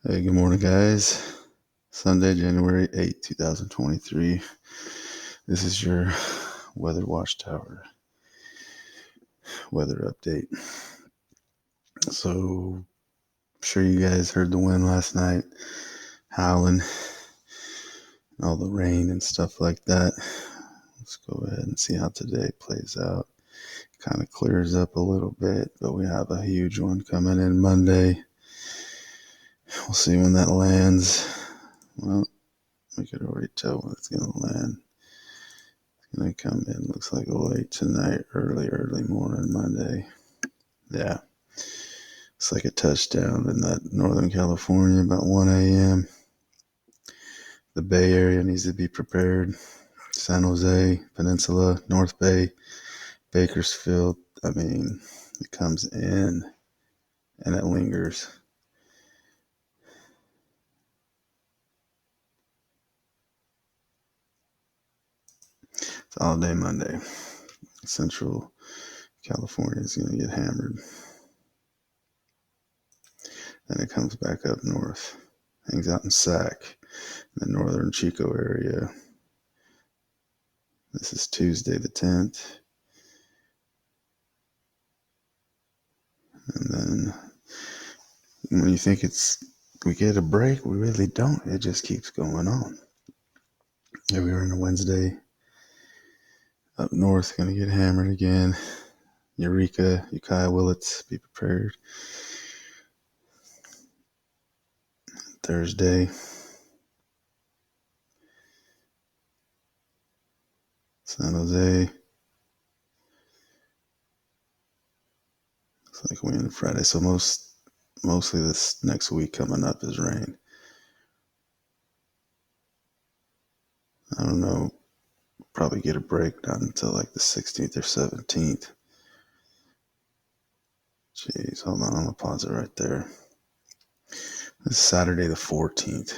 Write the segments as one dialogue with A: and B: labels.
A: Hey, good morning, guys. Sunday, January 8th, 2023. This is your Weather Watchtower weather update. So, I'm sure you guys heard the wind last night howling, all the rain and stuff like that. Let's go ahead and see how today plays out. Kind of clears up a little bit, but we have a huge one coming in Monday. We'll see when that lands. Well, we could already tell when it's going to land. Gonna come in, looks like late tonight, early morning Monday. Yeah, it's like a touchdown in that Northern California about 1 a.m. The Bay Area needs to be prepared. San Jose, Peninsula, North Bay, Bakersfield. I mean, it comes in and it lingers. It's all day Monday. Central California is going to get hammered. Then it comes back up north. Hangs out in Sac, the northern Chico area. This is Tuesday the 10th. And then when you think we get a break, we really don't. It just keeps going on. Here we are on a Wednesday. Up north, going to get hammered again. Eureka, Ukiah, Willits, be prepared. Thursday, San Jose. Looks like wind Friday. So mostly this next week coming up is rain. I don't know. Probably get a break not until like the 16th or 17th. Jeez, hold on. I'm going to pause it right there. This is Saturday the 14th.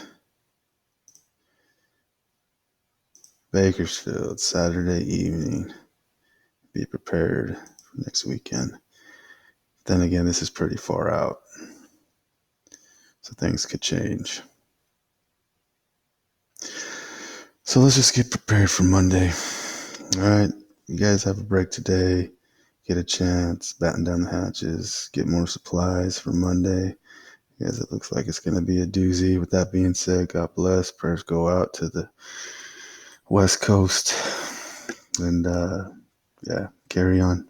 A: Bakersfield, Saturday evening. Be prepared for next weekend. Then again, this is pretty far out, so things could change. So let's just get prepared for Monday. All right, you guys have a break today. Get a chance, batten down the hatches, get more supplies for Monday. Because it looks like it's going to be a doozy. With that being said, God bless. Prayers go out to the West Coast. And yeah, carry on.